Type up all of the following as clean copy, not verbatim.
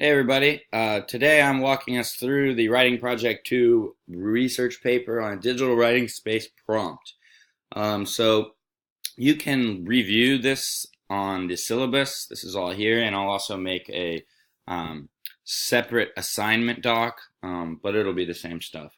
Hey everybody, today I'm walking us through the Writing Project 2 research paper on a digital writing space prompt. So you can review this on the syllabus. This is all here, and I'll also make a separate assignment doc, but it'll be the same stuff.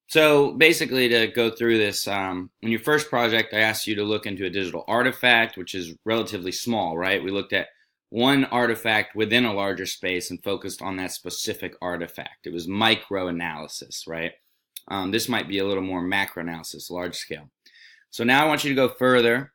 So basically, to go through this, in your first project, I asked you to look into a digital artifact, which is relatively small, right? We looked at one artifact within a larger space and focused on that specific artifact. It was micro analysis, right? This might be a little more macro analysis, large scale. So now I want you to go further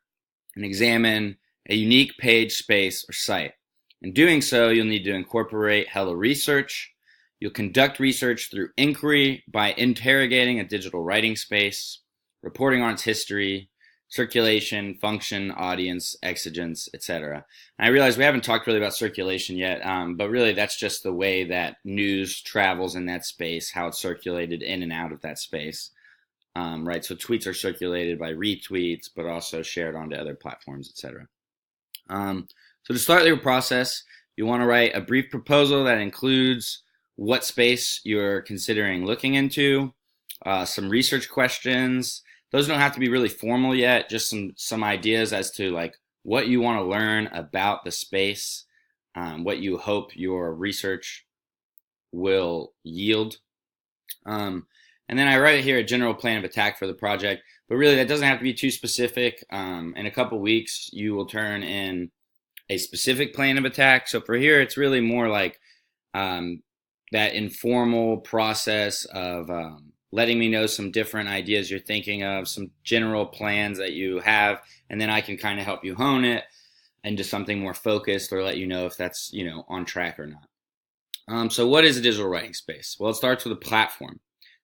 and examine a unique page, space, or site. In doing so, you'll need to incorporate Hello Research. You'll conduct research through inquiry by interrogating a digital writing space, reporting on its history, circulation, function, audience, exigence, etc. And I realize we haven't talked really about circulation yet, but really that's just the way that news travels in that space, how it's circulated in and out of that space, right? So tweets are circulated by retweets, but also shared onto other platforms, etc. So to start your process, you want to write a brief proposal that includes what space you're considering looking into, some research questions. Those don't have to be really formal yet, just some ideas as to like what you want to learn about the space, what you hope your research will yield. And then I write here a general plan of attack for the project, but really that doesn't have to be too specific. In a couple weeks, you will turn in a specific plan of attack. So for here, it's really more like that informal process of letting me know some different ideas you're thinking of, some general plans that you have, and then I can kind of help you hone it into something more focused or let you know if that's, on track or not. So what is a digital writing space? Well, it starts with a platform.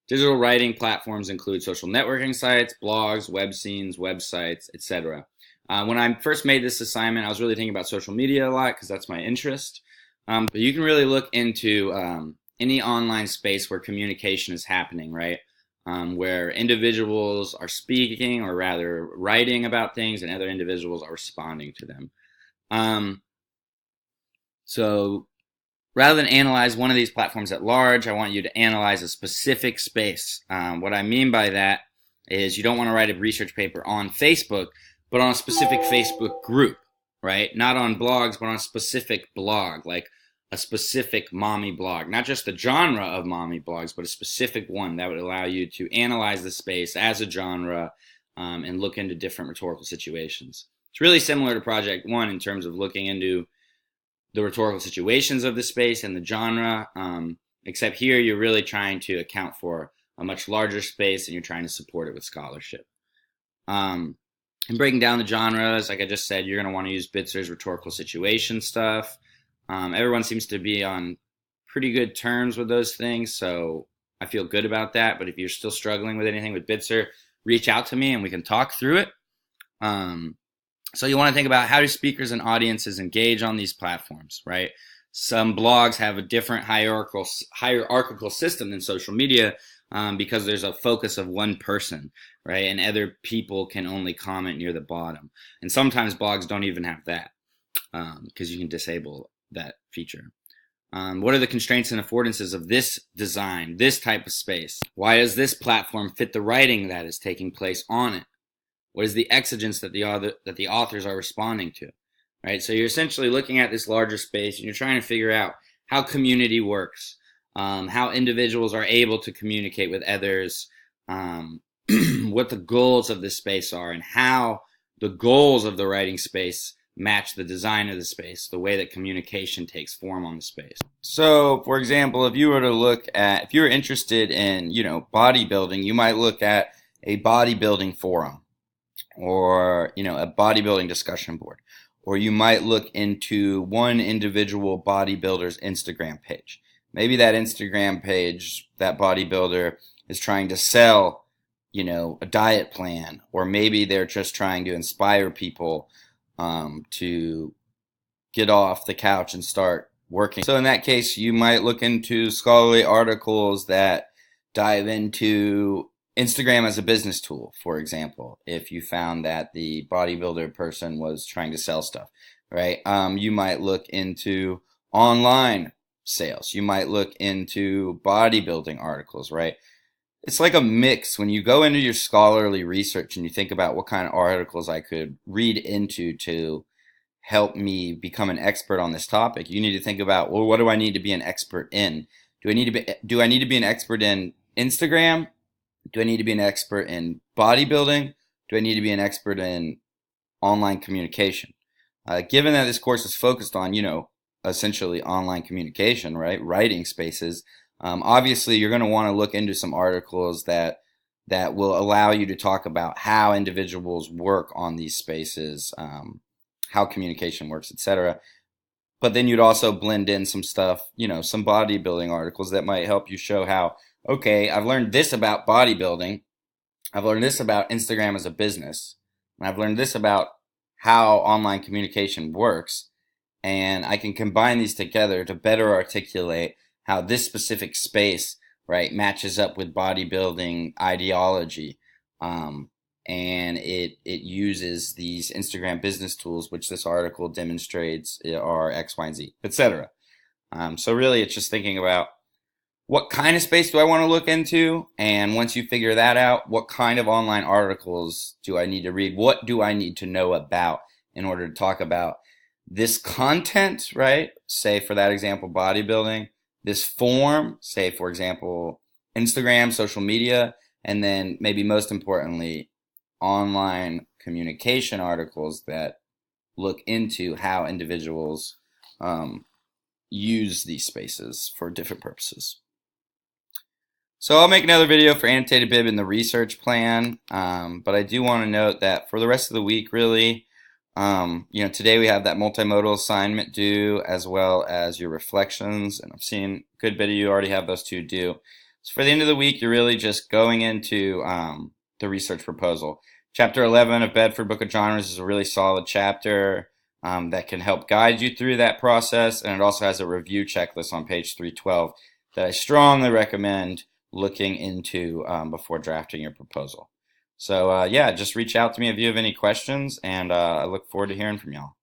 Digital writing platforms include social networking sites, blogs, web scenes, websites, etc. When I first made this assignment, I was really thinking about social media a lot because that's my interest. But you can really look into any online space where communication is happening, right? Where individuals are speaking or rather writing about things and other individuals are responding to them. So rather than analyze one of these platforms at large, I want you to analyze a specific space. What I mean by that is you don't want to write a research paper on Facebook, but on a specific Facebook group, right? Not on blogs, but on a specific blog, like a specific mommy blog, not just the genre of mommy blogs, but a specific one that would allow you to analyze the space as a genre and look into different rhetorical situations. It's really similar to Project 1 in terms of looking into the rhetorical situations of the space and the genre, except here you're really trying to account for a much larger space and you're trying to support it with scholarship. And breaking down the genres, like I just said, you're going to want to use Bitzer's rhetorical situation stuff. Everyone seems to be on pretty good terms with those things, so I feel good about that. But if you're still struggling with anything with Bitzer, reach out to me and we can talk through it. So you want to think about how do speakers and audiences engage on these platforms, right? Some blogs have a different hierarchical system than social media because there's a focus of one person, right? And other people can only comment near the bottom. And sometimes blogs don't even have that because you can disable that feature. What are the constraints and affordances of this design, this type of space? Why does this platform fit the writing that is taking place on it? What is the exigence that the authors are responding to? Right? So you're essentially looking at this larger space and you're trying to figure out how community works, how individuals are able to communicate with others, what the goals of this space are, and how the goals of the writing space match the design of the space, the way that communication takes form on the space. So, for example, if you were interested in, bodybuilding, you might look at a bodybuilding forum or, a bodybuilding discussion board, or you might look into one individual bodybuilder's Instagram page. Maybe that Instagram page, that bodybuilder is trying to sell, a diet plan, or maybe they're just trying to inspire people to get off the couch and start working. So in that case, you might look into scholarly articles that dive into Instagram as a business tool, for example, if you found that the bodybuilder person was trying to sell stuff, right? You might look into online sales. You might look into bodybuilding articles, right? It's like a mix. When you go into your scholarly research and you think about what kind of articles I could read into to help me become an expert on this topic, you need to think about, well, what do I need to be an expert in? Do I need to be an expert in Instagram? Do I need to be an expert in bodybuilding? Do I need to be an expert in online communication? Given that this course is focused on, essentially online communication, right? Writing spaces. Obviously, you're going to want to look into some articles that will allow you to talk about how individuals work on these spaces, how communication works, etc. But then you'd also blend in some stuff, some bodybuilding articles that might help you show how, okay, I've learned this about bodybuilding. I've learned this about Instagram as a business. And I've learned this about how online communication works. And I can combine these together to better articulate how this specific space, right, matches up with bodybuilding ideology. And it uses these Instagram business tools, which this article demonstrates are X, Y, and Z, etc. So really, it's just thinking about what kind of space do I want to look into, and once you figure that out, what kind of online articles do I need to read? What do I need to know about in order to talk about this content, right? Say, for that example, bodybuilding. This form, say, for example, Instagram, social media, and then maybe most importantly, online communication articles that look into how individuals use these spaces for different purposes. So I'll make another video for annotated bib in the research plan, but I do want to note that for the rest of the week, really, today we have that multimodal assignment due, as well as your reflections, and I've seen a good bit of you already have those two due. So for the end of the week, you're really just going into the research proposal. Chapter 11 of Bedford Book of Genres is a really solid chapter that can help guide you through that process, and it also has a review checklist on page 312 that I strongly recommend looking into before drafting your proposal. So yeah, just reach out to me if you have any questions, and I look forward to hearing from y'all.